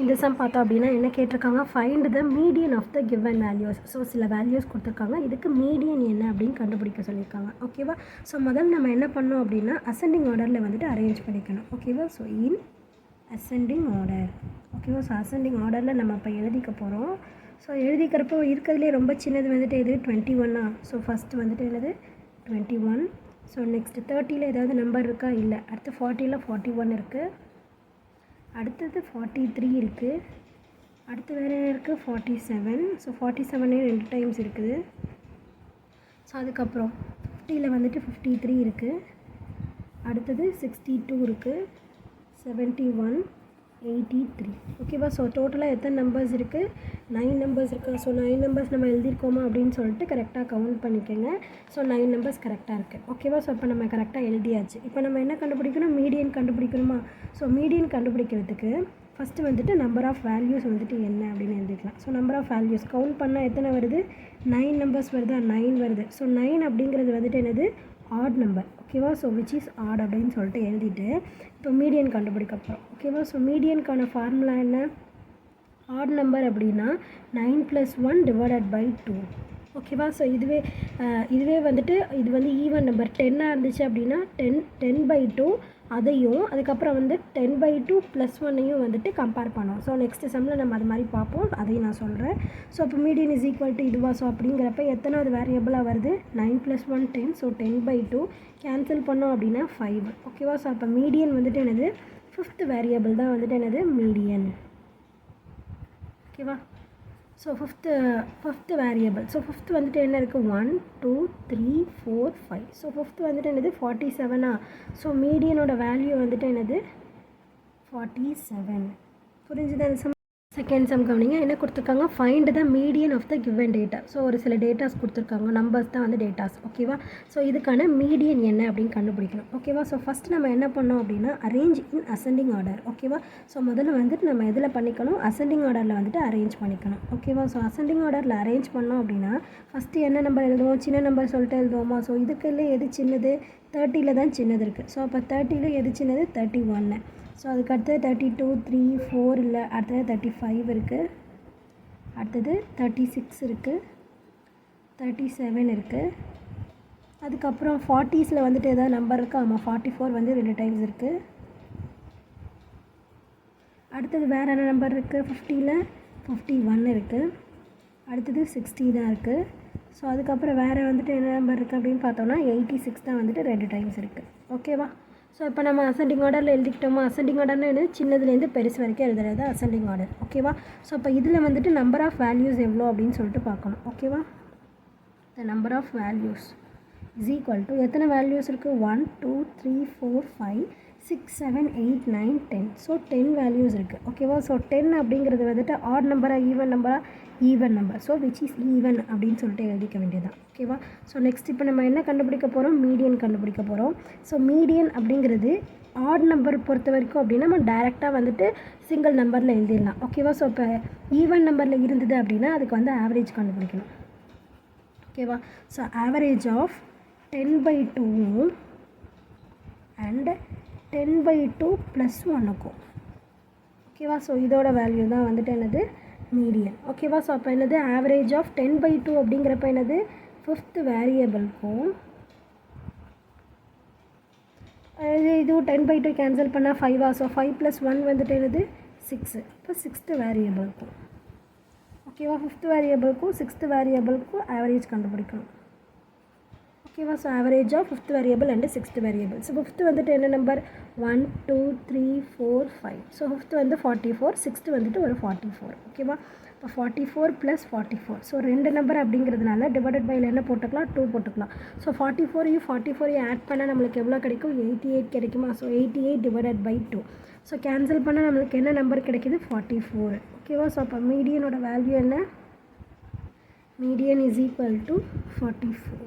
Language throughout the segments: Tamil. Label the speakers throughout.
Speaker 1: இந்த சம் பார்த்தோம் அப்படின்னா என்ன கேட்டிருக்காங்க, find the median of the given values. So சில வேல்யூஸ் கொடுத்துருக்காங்க, இதுக்கு மீடியன் என்ன அப்படின்னு கண்டுபிடிக்க சொல்லியிருக்காங்க. ஓகேவா? ஸோ முதல்ல நம்ம என்ன பண்ணோம் அப்படின்னா அசெண்டிங் ஆர்டரில் வந்துட்டு அரேஞ்ச் பண்ணிக்கணும். ஓகேவா? So in ascending order. ஓகேவா? ஸோ அசெண்டிங் ஆர்டரில் நம்ம இப்போ எழுதிக்க போகிறோம். ஸோ எழுதிக்கிறப்போ இருக்கிறதுலே ரொம்ப சின்னது வந்துட்டு இது 21. ஸோ ஃபஸ்ட்டு வந்துட்டு என்னது 21. ஸோ நெக்ஸ்ட்டு 30ல் ஏதாவது நம்பர் இருக்கா? இல்லை. அடுத்து 40ல் 41 இருக்குது. அடுத்தது 43 இருக்குது. அடுத்து வேறு இருக்குது 47. ஸோ 47 2 டைம்ஸ் இருக்குது. ஸோ அதுக்கப்புறம் 50ல் வந்துட்டு 53 இருக்குது. அடுத்தது 62 இருக்குது. 71, 83. ஓகேவா? ஸோ டோட்டலாக எத்தனை நம்பர்ஸ் இருக்குது? 9 நம்பர்ஸ் இருக்குது. ஸோ 9 நம்பர்ஸ் நம்ம எழுதியிருக்கோமா அப்படின்னு சொல்லிட்டு கரெக்டாக கவுண்ட் பண்ணிக்கோங்க. ஸோ 9 நம்பர்ஸ் கரெக்டாக இருக்குது. ஓகேவா? ஸோ இப்போ நம்ம கரெக்டாக எழுதியாச்சு. இப்போ நம்ம என்ன கண்டுபிடிக்கணும்? மீடியன் கண்டுபிடிக்கணுமா? ஸோ மீடியன் கண்டுபிடிக்கிறதுக்கு ஃபஸ்ட்டு வந்துட்டு நம்பர் ஆஃப் வேல்யூஸ் வந்துட்டு என்ன அப்படின்னு எழுதிக்கலாம். So number of values count பண்ணால் எத்தனை வருது? 9 நம்பர்ஸ் வருதா? 9 வருது. ஸோ 9 அப்படிங்கிறது வந்துட்டு என்னது? Add number. ஓகேவா? ஸோ விச் இஸ் ஆட் அப்படின்னு சொல்லிட்டு எழுதிட்டு இப்போ மீடியன் கண்டுபிடிக்க போகிறோம். ஓகேவா? ஸோ மீடியனுக்கான ஃபார்முலா என்ன? ஆட் நம்பர் அப்படின்னா 9 + 1 டிவைடட் பை 2. ஓகேவா? ஸோ இதுவே வந்துட்டு இது வந்து ஈவன் நம்பர் 10 இருந்துச்சு அப்படின்னா 10/2 அதையும் அதுக்கப்புறம் வந்து 10/2 + 1ஐயும் வந்துட்டு கம்பேர் பண்ணோம். ஸோ நெக்ஸ்ட் சம்மில் நம்ம அது மாதிரி பார்ப்போம், அதையும் நான் சொல்கிறேன். ஸோ அப்போ மீடியன் இஸ் ஈக்குவல் டு இதுவா? ஸோ அப்படிங்கிறப்ப எத்தனாவது வேரியபிளாக வருது? 9 + 1 10. ஸோ 10/2 கேன்சல் பண்ணோம் அப்படின்னா 5. ஓகேவா? ஸோ அப்போ மீடியன் வந்துட்டு என்னது? 5th வேரியபிள் தான் வந்துட்டு என்னது? மீடியன். ஓகேவா? So fifth variable. So fifth வந்துட்டு என்ன இருக்குது? 1 2 3 4 5. ஸோ ஃபிஃப்த் வந்துட்டு என்னது? 47. ஸோ மீடியனோட வேல்யூ வந்துட்டு என்னது? 47. புரிஞ்சுது அந்த சம்? செகண்ட் சம் கவனிங்க. என்ன கொடுத்துருக்காங்க? Find the median of the given data. So ஒரு சில டேட்டாஸ் கொடுத்துருக்காங்க, நம்பர்ஸ் தான் வந்து டேட்டாஸ். ஓகேவா? ஸோ இதுக்கான மீடியன் என்ன அப்படின்னு கண்டுபிடிக்கணும். ஓகேவா? ஸோ ஃபஸ்ட் நம்ம என்ன பண்ணோம் அப்படின்னா அரேஞ்ச் இன் அசெண்டிங் ஆர்டர். ஓகேவா? ஸோ முதல்ல வந்துட்டு நம்ம எதில் பண்ணிக்கணும்? அசெண்டிங் ஆர்டரில் வந்துட்டு அரேஞ்ச் பண்ணிக்கணும். ஓகேவா? ஸோ அசெண்டிங் ஆர்டரில் அரேஞ்ச் பண்ணோம் அப்படின்னா ஃபஸ்ட்டு என்ன நம்பர் எழுதுவோம்? சின்ன நம்பர் சொல்லிட்டு எழுதுவோமா? ஸோ இதுக்குள்ளே எது சின்னது? 30ல் தான் சின்னது இருக்குது. ஸோ அப்போ 30ல் எது சின்னது? 31. ஸோ அதுக்கடுத்தது 32 3 4 இல்லை, அடுத்தது 35 இருக்குது. அடுத்தது 36 இருக்குது. 37 இருக்குது. அதுக்கப்புறம் 40ஸில் வந்துட்டு எதாவது நம்பர் இருக்கா? ஆமாம், 44 வந்து 2 டைம்ஸ் இருக்குது. அடுத்தது வேறு என்ன நம்பர் இருக்குது? 50ல் 51 இருக்குது. அடுத்தது 60 தான் இருக்குது. ஸோ அதுக்கப்புறம் வேறு வந்துட்டு என்ன நம்பர் இருக்குது அப்படின்னு பார்த்தோம்னா 86 தான் வந்துட்டு 2 டைம்ஸ் இருக்குது. ஓகேவா? ஸோ இப்போ நம்ம அசெண்டிங் ஆர்டரில் எழுதிக்கிட்டோமா? அசெண்டிங் ஆர்டர்னு என்ன? சின்னதுலேருந்து பெருசு வரைக்கும் எழுதுறது அசெண்டிங் ஆர்டர். ஓகேவா? ஸோ இப்போ இதில் வந்துட்டு நம்பர் ஆஃப் வேல்யூஸ் எவ்வளோ அப்படின்னு சொல்லிட்டு பார்க்கணும். ஓகேவா? The number of values is equal to எத்தனை வேல்யூஸ் இருக்குது? 1 2 3 4 5 6 7 8 9 10. ஸோ 10 வேல்யூஸ் இருக்குது. ஓகேவா? ஸோ 10 அப்படிங்கிறது வந்துட்டு ஆட் நம்பராக ஈவன் நம்பராக? Even number. So which is even அப்படின்னு சொல்லிட்டு எழுதிக்க வேண்டியதான். ஓகேவா? ஸோ நெக்ஸ்ட் இப்போ நம்ம என்ன கண்டுபிடிக்க போகிறோம்? மீடியன் கண்டுபிடிக்க போகிறோம். ஸோ மீடியன் அப்படிங்கிறது ஆட் நம்பர் பொறுத்த வரைக்கும் அப்படின்னா நம்ம டைரெக்டாக வந்துட்டு சிங்கிள் நம்பரில் எழுதிடலாம். ஓகேவா? ஸோ இப்போ ஈவன் நம்பரில் இருந்தது அப்படின்னா அதுக்கு வந்து ஆவரேஜ் கண்டுபிடிக்கணும். ஓகேவா? ஸோ ஆவரேஜ் ஆஃப் 10/2 அண்ட் 10/2 + 1க்கும். ஓகேவா? ஸோ இதோட வேல்யூ தான் வந்துட்டு என்னது? மீடியன். ஓகேவா? ஸோ அப்போ என்னது? ஆவரேஜ் ஆஃப் 10/2 அப்படிங்கிறப்ப என்னது? 5th வேரியபிள்க்கும் இதுவும் 10/2 கேன்சல் பண்ணால் 5. ஸோ 5 + 1 வந்துட்டு என்னது? 6. இப்போ 6th வேரியபிள்க்கும். ஓகேவா? 5th வேரியபிள்க்கும் 6th வேரியபிள்க்கும் ஆவரேஜ் கண்டுபிடிக்கணும். ஓகேவா? So average of 5th variable and 6th variable. So 5th வந்துட்டு என்ன நம்பர்? 1 2 3 4 5. ஸோ 5th வந்து 44. 6th வந்துட்டு ஒரு 44. ஓகேவா? இப்போ 44 + 44. ஸோ 2 நம்பர் அப்படிங்கிறதுனால டிவைடட் பையில் என்ன போட்டுக்கலாம்? 2 போட்டுக்கலாம். ஸோ 44ஐயும் ஆட் பண்ணால் நம்மளுக்கு எவ்வளோ கிடைக்கும்? 88 கிடைக்குமா? So 88 divided by 2. So cancel பண்ணால் நம்மளுக்கு என்ன நம்பர் கிடைக்கிது? 44. ஓகேவா? ஸோ அப்போ மீடியனோட வேல்யூ என்ன? Median is equal to 44.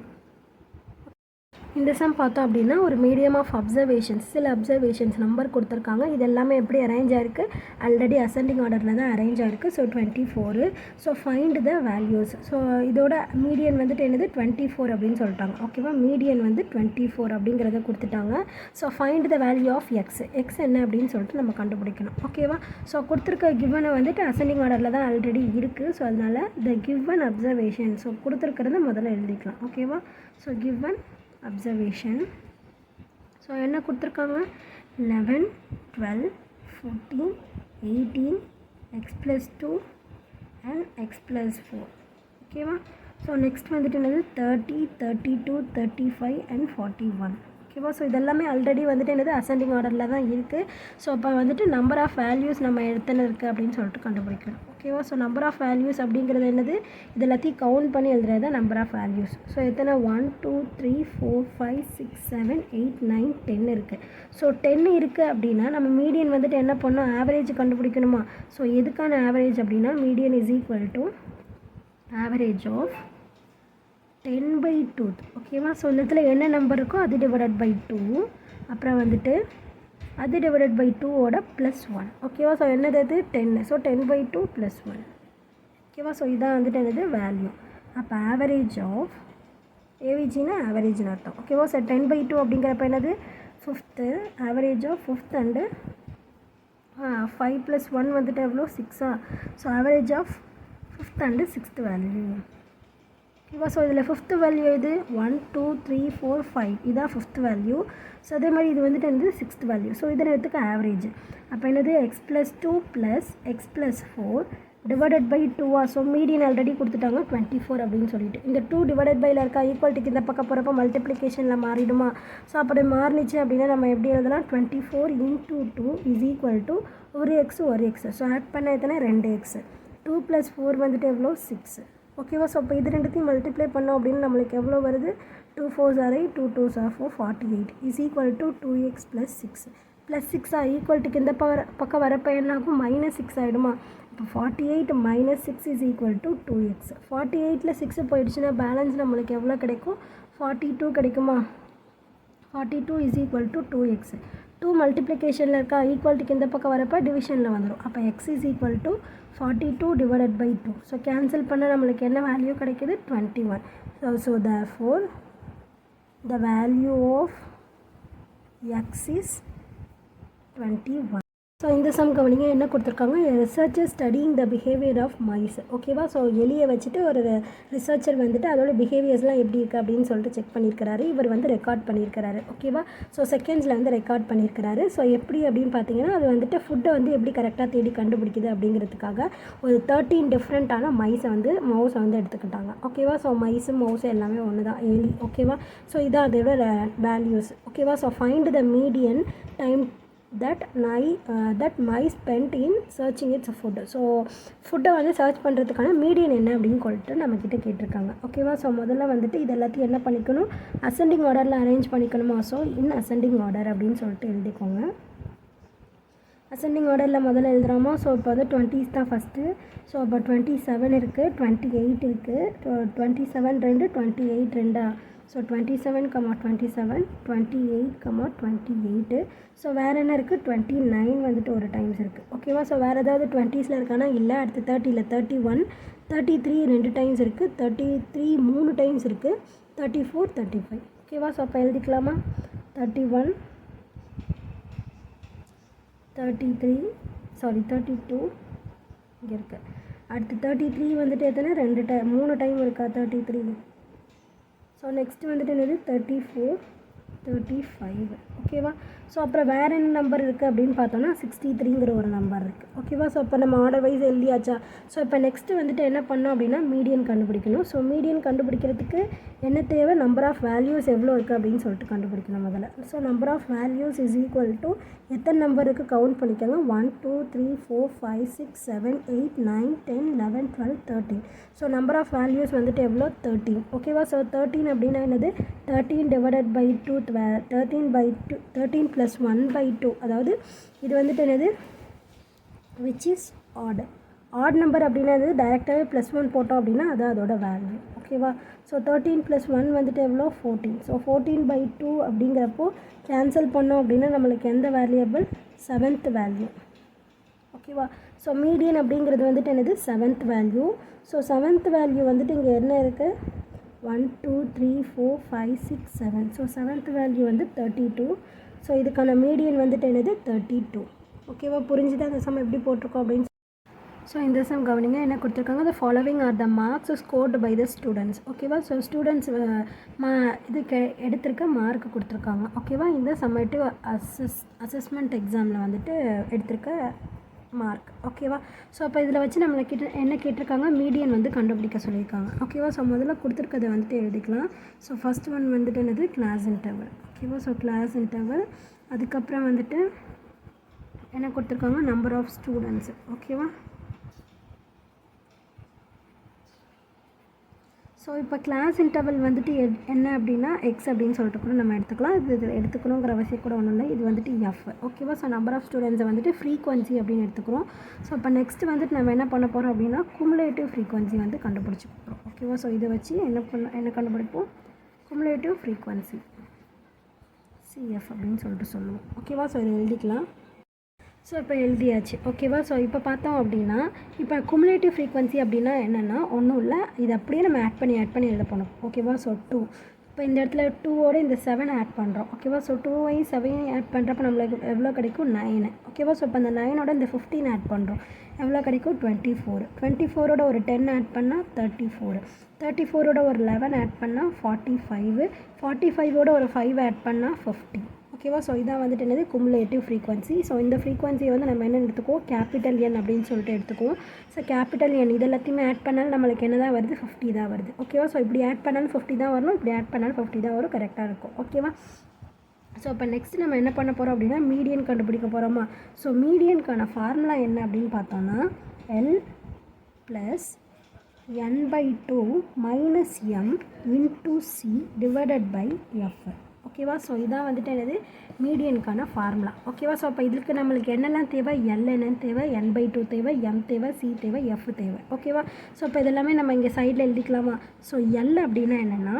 Speaker 1: இந்த சம் பார்த்தோம் அப்படின்னா ஒரு மீடியம் ஆஃப் அப்சர்வேஷன்ஸ், சில அப்சர்வேஷன்ஸ் நம்பர் கொடுத்துருக்காங்க. இது எல்லாமே எப்படி அரேஞ்ச் ஆயிருக்கு, ஆல்ரெடி அசெண்டிங் ஆர்டரில் தான் அரேஞ்ச் ஆயிருக்கு. So 24. So find the values. So இதோட மீடியன் வந்துட்டு என்னது 24 அப்படின்னு சொல்லிட்டாங்க. ஓகேவா, மீடியன் வந்து 24 அப்படிங்கிறத கொடுத்துட்டாங்க. So find the value of x, x என்ன அப்படின்னு சொல்லிட்டு நம்ம கண்டுபிடிக்கணும். ஓகேவா, ஸோ கொடுத்துருக்க கிவனை வந்துட்டு அசெண்டிங் ஆர்டரில் தான் ஆல்ரெடி இருக்குது. ஸோ அதனால் த கிவன் அப்சர்வேஷன், ஸோ கொடுத்துருக்கிறத முதல்ல எழுதிக்கலாம். ஓகேவா, ஸோ கிவன் observation. ஸோ என்ன கொடுத்துருக்காங்க, 11, 12, 14, 18, x plus 2 and x plus 4. ஓகேவா, ஸோ நெக்ஸ்ட் வந்துட்டு என்னது 30, 32, 35 and 41. ஓகேவா, ஸோ இதெல்லாமே ஆல்ரெடி வந்துட்டு என்னது அசெண்டிங் ஆர்டரில் தான் இருக்குது. ஸோ அப்போ வந்துட்டு நம்பர் ஆஃப் வேல்யூஸ் நம்ம எத்தனை இருக்குது அப்படின்னு சொல்லிட்டு கண்டுபிடிக்கணும். ஓகேவா, ஸோ நம்பர் ஆஃப் வேல்யூஸ் அப்படிங்கிறது என்னது, இது எல்லாத்தையும் கவுண்ட் பண்ணி எழுதுறது தான் நம்பர் ஆஃப் வேல்யூஸ். ஸோ எத்தனை 1, 2, 3, 4, 5, 6, 7, 8, 9, 10 இருக்குது. ஸோ 10 இருக்குது அப்படின்னா நம்ம மீடியன் வந்துட்டு என்ன பண்ணோம், ஆவரேஜ் கண்டுபிடிக்கணுமா. ஸோ எதுக்கான ஆவரேஜ் அப்படின்னா median is equal to average of 10/2. ஓகேவா, ஸோ இந்த இடத்துல என்ன நம்பர் இருக்கோ அது டிவைடட் பை 2, அப்புறம் வந்துட்டு அது டிவைடட் பை 2ஓட +1. ஓகேவா, ஸோ என்னது அது 10. ஸோ 10/2 +1. ஓகேவா, ஸோ இதான் வந்துட்டு என்னது வேல்யூ. அப்போ ஆவரேஜ் ஆஃப் ஏவிஜினா ஆவரேஜ்னு அர்த்தம். ஓகேவா, ஸோ 10/2 அப்படிங்கிறப்ப என்னது 5th, average of 5th and 5 + 1 வந்துட்டு எவ்வளோ 6. So average of 5th and 6th value. ஓகேவா, ஸோ இதில் 5th வேல்யூ இது 1, 2, 3, 4, 5 இதான் 5th வேல்யூ. ஸோ அதே மாதிரி இது வந்துட்டு என்னது 6th வேல்யூ. ஸோ இதை எடுத்துக்க ஆவரேஜ். அப்போ என்னது x + 2 + x + 4 divided by 2. So median already கொடுத்துட்டாங்க 24 அப்படின்னு சொல்லிட்டு. இந்த 2 டிவைடட் பையில் இருக்கா ஈக்குவல்ட்டிக்கு இந்த பக்கம் போகிறப்ப மல்டிப்ளிகேஷனில் மாறிடுமா. ஸோ அப்படி மாறினிச்சு அப்படின்னா நம்ம எப்படி எழுதலாம், 24 × 2 = ஒரு எக்ஸ் ஒரு எக்ஸ். ஸோ ஆட் பண்ண எத்தனை 2x. 2 + 4 வந்துட்டு எவ்வளோ 6. ஓகேவா, ஸோ இப்போ இது ரெண்டுத்தையும் மல்டிப்ளை பண்ணோம் அப்படின்னு நம்மளுக்கு எவ்வளோ வருது, 2 4s are 8, 2 2s are 4, 48 = 2x + 6 + 6 ஈக்குவல்ட்டுக்கு இந்த பக்கம் வரப்போ என்ன ஆகும், -6 ஆகிடுமா. இப்போ 48 - 6 = 2x. 48ல் 6 போயிடுச்சுன்னா பேலன்ஸ் நம்மளுக்கு எவ்வளோ கிடைக்கும், 42 கிடைக்குமா. 42 = 2x. 2 மல்டிப்ளிகேஷனில் இருக்கா ஈக்குவல்ட்டுக்கு இந்த பக்கம் வரப்போ டிவிஷனில் வந்துடும். அப்போ x = 42 divided by 2. So cancel பண்ண நம்மளுக்கு என்ன வேல்யூ கிடைக்கிது, 21. So therefore the value of x is 21. So இந்த சம் கவனிங்க என்ன கொடுத்துருக்காங்க, researcher studying the behaviour of mice. ஓகேவா, ஸோ எலியை வச்சுட்டு ஒரு ரிசர்ச்சர் வந்துட்டு அதோட பிஹேவியர்ஸ்லாம் எப்படி இருக்குது அப்படின்னு சொல்லிட்டு செக் பண்ணியிருக்கிறாரு. இவர் வந்து ரெக்கார்ட் பண்ணியிருக்கிறாரு. ஓகேவா, ஸோ செகண்ட்ஸில் வந்து ரெக்கார்ட் பண்ணியிருக்கிறாரு. ஸோ எப்படி அப்படின்னு பார்த்தீங்கன்னா அது வந்துட்டு ஃபுட்டை வந்து எப்படி கரெக்டாக தேடி கண்டுபிடிக்குது அப்படிங்கிறதுக்காக ஒரு 13 டிஃப்ரெண்ட்டான மவுஸை வந்து எடுத்துக்கிட்டாங்க. ஓகேவா, ஸோ மைஸும் மவுஸும் எல்லாமே ஒன்று தான், எலி. ஓகேவா, ஸோ இதான் அதோட வேல்யூஸ். ஓகேவா, so find the median time that mice spent in searching its food. So ஃபுட்டை வந்து சர்ச் பண்ணுறதுக்கான மீடியன் என்ன அப்படின்னு சொல்லிட்டு நம்மக்கிட்ட கேட்டிருக்காங்க. ஓகேவா, ஸோ முதல்ல வந்துட்டு இது எல்லாத்தையும் என்ன பண்ணிக்கணும், அசெண்டிங் ஆர்டரில் அரேஞ்ச் பண்ணிக்கணுமா. ஸோ இன் அசெண்டிங் ஆர்டர் அப்படின்னு சொல்லிட்டு எழுதிக்கோங்க. அசெண்டிங் ஆர்டரில் முதல்ல எழுதுகிறோமா. ஸோ இப்போ வந்து 20s தான் ஃபஸ்ட்டு. ஸோ இப்போ 27 இருக்குது, 28 இருக்குது, 27 2, 28 2. ஸோ 27, 27, 28, 28. ஸோ வேறு என்ன இருக்குது, 29 வந்துட்டு ஒரு டைம்ஸ் இருக்குது. ஓகேவா, ஸோ வேறு ஏதாவது 20ஸில் இருக்கானா, இல்லை. அடுத்து 30ல் 31, 33 2 டைம்ஸ் இருக்குது, 33 3 டைம்ஸ் இருக்குது, 34 35. ஓகேவா, ஸோ அப்போ எழுதிக்கலாமா, 31 32 இங்கே இருக்குது. அடுத்து 33 வந்துட்டு எத்தனை 3 டைம் இருக்கா 33. ஸோ நெக்ஸ்ட்டு வந்துட்டு என்னது 34 35. ஓகேவா, ஸோ அப்புறம் வேறு என்ன நம்பர் இருக்குது அப்படின்னு பார்த்தோன்னா 63ங்கிற ஒரு நம்பர் இருக்குது. ஓகேவா, ஸோ இப்போ நம்ம ஆர்டர் வைஸ் எழுதியாச்சா. ஸோ இப்போ நெக்ஸ்ட்டு வந்துட்டு என்ன பண்ணோம் அப்படின்னா மீடியன் கண்டுபிடிக்கணும். ஸோ மீடியன் கண்டுபிடிக்கிறதுக்கு என்ன தேவை, நம்பர் ஆஃப் வேல்யூஸ் எவ்வளோ இருக்குது அப்படின்னு சொல்லிட்டு கண்டுபிடிக்கணும் முதல்ல. So number of values is equal to எத்தனை நம்பர் இருக்குது கவுண்ட் பண்ணிக்கோங்க, 1 2 3 4 5 6 7 8 9 10 11 12 13. ஸோ நம்பர் ஆஃப் வேல்யூஸ் வந்துட்டு எவ்வளோ 13. ஓகேவா, ஸோ 13 அப்படின்னா என்னது 13 டிவைடட் பை 2 13 + 1/2. அதாவது இது வந்துட்டு என்னது which is odd. Add number அப்படின்னா அது டைரெக்டாகவே +1 போட்டோம் அப்படின்னா அது அதோட வேல்யூ. ஓகேவா? ஸோ 13 + 1 வந்துட்டு எவ்வளோ 14. ஸோ 14/2 அப்படிங்கிறப்போ கேன்சல் பண்ணோம் அப்படின்னா நம்மளுக்கு எந்த வேல்யூபிள் 7th வேல்யூ. ஓகேவா? ஸோ மீடியன் அப்படிங்கிறது வந்துட்டு என்னது 7th value. So 7th value வந்துட்டு இங்கே என்ன இருக்குது 1 2 3 4 5 6 7. ஸோ 7th வேல்யூ வந்து 32. ஸோ இதுக்கான மீடியன் வந்துட்டு என்னது 32. ஓகேவா? புரிஞ்சுதான் அந்த சம் எப்படி போட்டிருக்கோம் அப்படின்னு. ஸோ இந்த சம் கவனிங்க என்ன கொடுத்துருக்காங்க, the following are the marks scored by the students. ஓகேவா? ஸோ ஸ்டூடெண்ட்ஸ் இதுக்கு எடுத்திருக்க மார்க் கொடுத்துருக்காங்க. ஓகேவா? இந்த சம்மேட்டிவ் அசஸ்மெண்ட் எக்ஸாமில் வந்துட்டு எடுத்திருக்க மார்க். ஓகேவா? ஸோ அப்போ இதில் வச்சு நம்மளுக்கு என்ன கேட்டிருக்காங்க, மீடியன் வந்து கண்டுபிடிக்க சொல்லியிருக்காங்க. ஓகேவா? ஸோ முதல்ல கொடுத்துருக்கதை வந்துட்டு எழுதிக்கலாம். ஸோ ஃபஸ்ட் ஒன் வந்துட்டு என்னது கிளாஸ் இன்டர்வல். ஓகேவா? So class interval. அதுக்கப்புறம் வந்துட்டு என்ன கொடுத்துருக்காங்க, நம்பர் ஆஃப் ஸ்டூடெண்ட்ஸு. ஓகேவா? ஸோ இப்போ கிளாஸ் இன்டர்வல் வந்துட்டு என்ன அப்படின்னா எக்ஸ் அப்படின்னு சொல்லிட்டு கூட நம்ம எடுத்துக்கலாம். இது எடுத்துக்கணுங்கிற அவசியம் கூட ஒன்றும் இல்லை. இது வந்துட்டு எஃப். ஓகேவா? ஸோ நம்பர் ஆஃப் ஸ்டூடெண்ட்ஸை வந்துட்டு ஃப்ரீக்வன்சி அப்படின்னு எடுத்துக்கிறோம். ஸோ இப்போ நெக்ஸ்ட் வந்துட்டு நம்ம என்ன பண்ண போகிறோம் அப்படின்னா குமுலேட்டிவ் ஃப்ரீக்வன்சி வந்து கண்டுபிடிச்சி போகிறோம். ஓகேவா? ஸோ இதை வச்சு என்ன கண்டுபிடிப்போம், குமுலேட்டிவ் ஃப்ரீக்வன்சி சிஎஃப் அப்படின்னு சொல்லிட்டு சொல்லுவோம். ஓகேவா? ஸோ இதை எழுதிக்கலாம். ஸோ இப்போ எழுதியாச்சு. ஓகேவா? ஸோ இப்போ பார்த்தோம் அப்படின்னா இப்போ குமுலேட்டிவ் ஃப்ரீக்வன்சி அப்படின்னா என்னென்னா ஒன்றும் இல்லை, இது அப்படியே நம்ம ஆட் பண்ணி எழுத போனோம். ஓகேவா? ஸோ 2. இப்போ இந்த இடத்துல 2ஓட இந்த 7 ஆட் பண்ணுறோம். ஓகேவா? ஸோ 2ஐயும் 7ஐயும் ஆட் பண்ணுறப்ப நம்மளுக்கு எவ்வளோ கிடைக்கும் 9. ஓகேவா? ஸோ இப்போ இந்த 9ஓட இந்த 15 ஆட் பண்ணுறோம், எவ்வளோ கிடைக்கும் 24. 24ஓட ஒரு 10 ஆட் பண்ணால் 34. 34ஓட ஒரு 11 ஆட் பண்ணால் 45. 45ஓட ஒரு 5 ஆட் பண்ணால் 50. ஓகேவா? ஸோ இதான் வந்துட்டு என்னது குமுலேட்டிவ் ஃப்ரீக்வன்சி. ஸோ இந்த ஃப்ரீக்வன்சியை வந்து நம்ம என்ன எடுத்துக்குவோம், கேபிட்டல் என் அப்படின்னு சொல்லிட்டு எடுத்துக்குவோம். ஸோ கேபிட்டல் என் இது எல்லாத்தையுமே ஆட் பண்ணாலும் நம்மளுக்கு என்ன தான் வருது 50 தான் வருது. ஓகேவா? ஸோ இப்படி ஆட் பண்ணாலும் 50 தான் வரணும், இப்படி ஆட் பண்ணாலும் 50 தான் வரும், கரெக்டாக இருக்கும். ஓகேவா? ஸோ இப்போ நெக்ஸ்ட் நம்ம என்ன பண்ண போகிறோம் அப்படின்னா மீடியன் கண்டுபிடிக்க போகிறோமா. ஸோ மீடியனுக்கான ஃபார்முலா என்ன அப்படின்னு பார்த்தோன்னா L + n/2 - m × c / f. ஓகேவா? ஸோ இதான் வந்துட்டு என்னது மீடியனுக்கான ஃபார்முலா. ஓகேவா? ஸோ அப்போ இதுக்கு நம்மளுக்கு என்னெல்லாம் தேவை, L என்னன்னு தேவை, n/2 தேவை, m தேவை, c தேவை, f தேவை. ஓகேவா? ஸோ இப்போ இதெல்லாமே நம்ம இங்கே சைடில் எழுதிக்கலாமா. ஸோ L அப்படின்னா என்னென்னா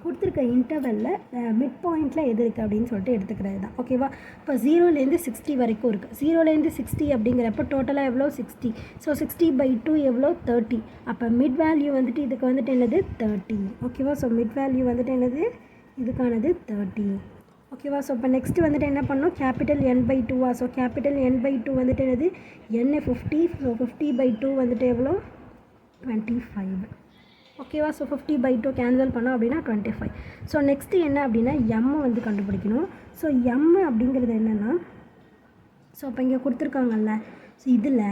Speaker 1: கொடுத்துருக்க இன்டர்வலில் மிட் பாயிண்டில் எது இருக்குது அப்படின்னு சொல்லிட்டு எடுத்துக்கிறது தான். ஓகேவா? இப்போ 0லேருந்து 60 வரைக்கும் இருக்குது. 0லேருந்து 60 அப்படிங்கிறப்ப டோட்டலாக எவ்வளோ 60. ஸோ 60/2 எவ்வளோ 30. அப்போ மிட் வேல்யூ வந்துட்டு இதுக்கு வந்துட்டு என்னது 30. ஓகேவா? ஸோ மிட் வேல்யூ வந்துட்டு என்னது இதுக்கானது 30. ஓகேவா? ஸோ இப்போ நெக்ஸ்ட்டு வந்துட்டு என்ன பண்ணணும், capital n/2. So capital n/2 வந்துட்டு என்னது n 50. ஸோ 50/2 வந்துட்டு எவ்வளோ 25. ஓகேவா? ஸோ 50/2 கேன்சல் பண்ணோம் அப்படின்னா 25. ஸோ நெக்ஸ்ட்டு என்ன அப்படின்னா m வந்து கண்டுபிடிக்கணும். ஸோ m அப்படிங்கிறது என்னென்னா ஸோ இப்போ இங்கே கொடுத்துருக்காங்கல்ல, ஸோ இதில்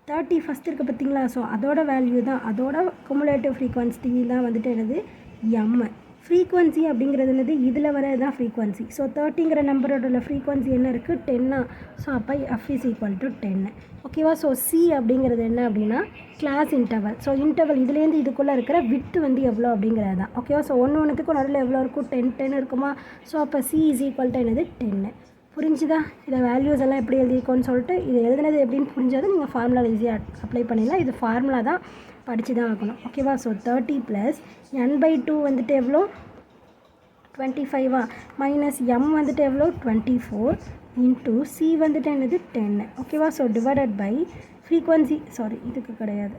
Speaker 1: 30 ஃபஸ்ட் இருக்குது பார்த்தீங்களா. ஸோ அதோட வேல்யூ தான், அதோட குமுலேட்டிவ் ஃப்ரீக்வன்சி தான் வந்துட்டு என்னது m. ஃப்ரீக்வன்சி அப்படிங்கிறது என்னது இதில் வரது தான் ஃப்ரீக்வன்சி. ஸோ 30ங்கிற நம்பரோட ஃப்ரீக்வன்சி என்ன இருக்குது 10. ஸோ அப்போ f = 10. ஓகேவா? ஸோ c அப்படிங்கிறது என்ன அப்படின்னா கிளாஸ் இன்டர்வல். ஸோ இன்டர்வல் இதுலேருந்து இதுக்குள்ளே இருக்கிற விட்டு வந்து எவ்வளோ அப்படிங்கிறது தான். ஓகேவா? ஸோ ஒன்றுத்துக்கும் நடுவில் எவ்வளோ இருக்கும் 10 இருக்குமா. ஸோ அப்போ c = என்னது 10. புரிஞ்சுதா? இதை வேல்யூஸ் எல்லாம் எப்படி எழுதிக்கோன்னு சொல்லிட்டு இது எழுதுனது எப்படின்னு புரிஞ்சது நீங்கள் ஃபார்முலா ஈஸியாக அப்ளை பண்ணிடலாம். இது ஃபார்முலா தான், படித்து தான் வைக்கணும். ஓகேவா? ஸோ 30 + n/2 வந்துட்டு எவ்வளோ 25 மைனஸ் m வந்துட்டு எவ்வளோ 24 இன்ட்டு c வந்துட்டு என்னது 10. ஓகேவா? So divided by frequency, sorry இதுக்கு கிடையாது,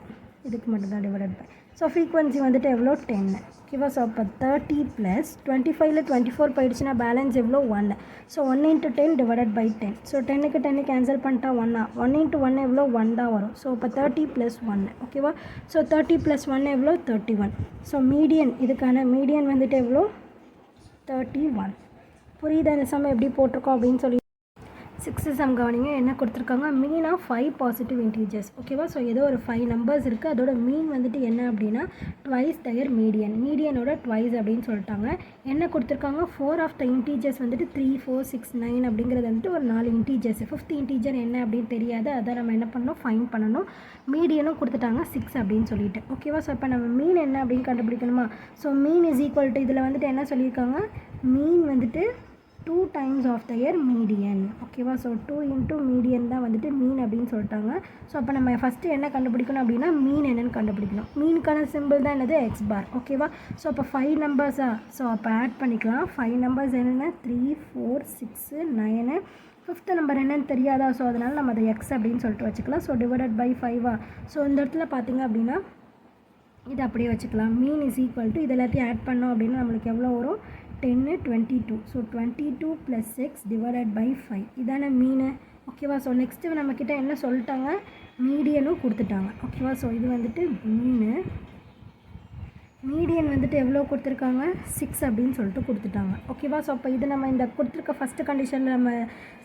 Speaker 1: இதுக்கு மட்டும்தான் டிவைடட் பை. ஸோ ஃப்ரீக்வன்சி வந்துட்டு எவ்வளோ 10. ஓகேவா? ஸோ அப்போ 30 + 25ல் 24 போயிடுச்சுன்னா பேலன்ஸ் எவ்வளோ 1. So 1 × 10 divided by 10. ஸோ 10க்கு 10 கேன்சல் பண்ணிட்டா 1. 1 × 1 எவ்வளோ 1 தான் வரும். ஸோ இப்போ 30 + 1. ஓகேவா? ஸோ 30 + 1 எவ்வளோ 31. ஸோ மீடியன், இதுக்கான மீடியன் வந்துட்டு எவ்வளோ 31. புரியுதா இந்த சம் எப்படி போட்டிருக்கோம் அப்படின்னு சொல்லி. 6th சம் கவனிங்க என்ன கொடுத்துருக்காங்க, மீன் ஆஃப் 5 பாசிட்டிவ் இன்டீஜர்ஸ். ஓகேவா? ஸோ ஏதோ ஒரு 5 நம்பர்ஸ் இருக்குது, அதோட மீன் வந்துட்டு என்ன அப்படின்னா ட்வைஸ் தயர் மீடியன், மீடியனோட ட்வைஸ் அப்படின்னு சொல்லிட்டாங்க. என்ன கொடுத்துருக்காங்க 4 ஆஃப் த இன்டீஜர்ஸ் வந்துட்டு 3 4 6 9 அப்படிங்கிறது வந்துட்டு ஒரு 4 இன்டீஜர்ஸ். 5th இன்டீஜர் என்ன அப்படின்னு தெரியாது, அதை நம்ம என்ன பண்ணணும் ஃபைன் பண்ணணும். மீடியனும் கொடுத்துட்டாங்க 6 அப்படின்னு சொல்லிட்டு. ஓகேவா? ஸோ இப்போ நம்ம மீன் என்ன அப்படின்னு கண்டுபிடிக்கணுமா. ஸோ மீன் = இதில் வந்துட்டு என்ன சொல்லியிருக்காங்க, மீன் வந்துட்டு 2 டைம்ஸ் ஆஃப் தயர் மீடியன். ஓகேவா? ஸோ 2 இன்ட்டு மீடியன் தான் வந்துட்டு மீன் அப்படின்னு சொல்லிட்டாங்க. ஸோ அப்போ நம்ம ஃபஸ்ட்டு என்ன கண்டுபிடிக்கணும் அப்படின்னா மீன் என்னென்னு கண்டுபிடிக்கணும். மீனுக்கான சிம்பிள் தான் என்னது எக்ஸ் பார். ஓகேவா? ஸோ அப்போ 5 நம்பர்ஸா? ஸோ அப்போ ஆட் பண்ணிக்கலாம். 5 நம்பர்ஸ் என்னென்ன 3 4 6 9. ஃபிஃப்த்து நம்பர் என்னன்னு தெரியாதா? ஸோ அதனால் நம்ம அதை எக்ஸ் அப்படின்னு சொல்லிட்டு வச்சுக்கலாம். So divided by 5. ஸோ இந்த இடத்துல பார்த்திங்க அப்படின்னா இது அப்படியே வச்சுக்கலாம். மீன் இஸ் ஈக்குவல் டு இது எல்லாத்தையும் ஆட் பண்ணோம் அப்படின்னா நம்மளுக்கு எவ்வளோ வரும் 10 22. ஸோ 22 + 6 டிவைடட் பை 5 இதான மீன். ஓகேவா? ஸோ நெக்ஸ்ட்டு நம்மக்கிட்ட என்ன சொல்லிட்டாங்க மீடியனும் கொடுத்துட்டாங்க. ஓகேவா? ஸோ இது வந்துட்டு மீடியன் வந்துட்டு எவ்வளோ கொடுத்துருக்காங்க 6 அப்படின்னு சொல்லிட்டு கொடுத்துட்டாங்க. ஓகேவா? ஸோ அப்போ இது நம்ம இந்த கொடுத்துருக்க ஃபஸ்ட்டு கண்டிஷனில் நம்ம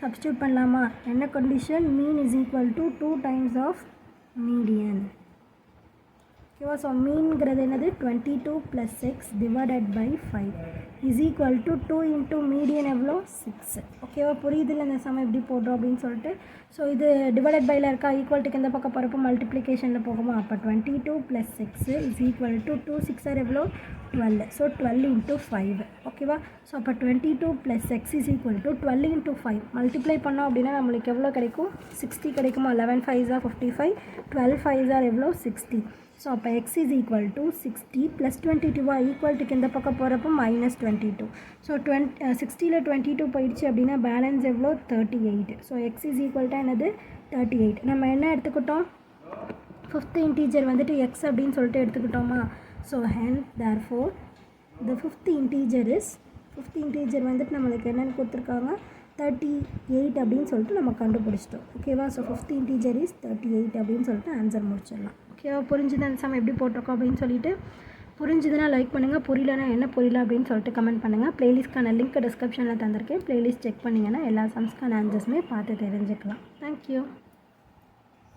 Speaker 1: சப்ஸ்டியூட் பண்ணலாமா? என்ன condition mean is equal to 2 times of median. ஓகேவா? ஸோ மீன்கிறது என்னது 22 + 6 divided by 5 is equal to 2 into median எவ்வளோ 6. ஓகேவா? புரியுதில்ல இந்த சமம் எப்படி போடுறோம் அப்படின்னு சொல்லிட்டு. ஸோ இது டிவைடட் பையில் இருக்கா ஈக்குவல்ட்டுக்கு இந்த பக்கம் போகிறப்போ மல்டிப்ளிகேஷனில் போகுமா? அப்போ 22 + 6 இஸ் ஈக்குவல் டு 2 6 எவ்வளோ 12. So 12 into 5. ஓகேவா? ஸோ அப்போ 22 + x is equal to 12 into 5 multiply பண்ணோம் அப்படின்னா நம்மளுக்கு எவ்வளோ கிடைக்கும் 60 கிடைக்குமா? 11 5s are 55, 12 5s are எவ்வளோ 60. ஸோ அப்போ எக்ஸ் இஸ் ஈக்குவல் டு 60 + 22 ஈக்குவல்ட்டுக்கு இந்த பக்கம் போகிறப்போ -22. ஸோ 60ல் 22 போயிடுச்சு அப்படின்னா பேலன்ஸ் எவ்வளோ 38. So X is equal to என்னது 38. நம்ம என்ன எடுத்துக்கிட்டோம் ஃபிஃப்த் இன்டீஜர் வந்துட்டு எக்ஸ் அப்படின்னு சொல்லிட்டு எடுத்துக்கிட்டோமா? So hence therefore the fifth integer வந்துட்டு நம்மளுக்கு என்னென்னு கொடுத்துருக்காங்க 38 அப்படின்னு சொல்லிட்டு நம்ம கண்டுபிடிச்சிட்டோம். ஓகேவா? ஸோ ஃபிஃப்த் இன்டீஜர் இஸ் 38 அப்படின்னு சொல்லிட்டு ஆன்சர் முடிச்சிடலாம். ஓகேவா? புரிஞ்சுது அந்த சம் எப்படி போட்டிருக்கோம் அப்படின்னு சொல்லிட்டு. புரிஞ்சுதுன்னா லைக் பண்ணுங்கள், புரியலன்னா என்ன புரியல அப்படின்னு சொல்லிட்டு கமெண்ட் பண்ணுங்கள். ப்ளேலிஸ்ட்கான லிங்க் டிஸ்கிரிப்ஷனில் தந்திருக்கேன். ப்ளேலிஸ்ட் செக் பண்ணிங்கன்னா எல்லா சம்ஸ்க்கான ஆன்சர்ஸுமே பார்த்து தெரிஞ்சுக்கலாம். தேங்க்யூ.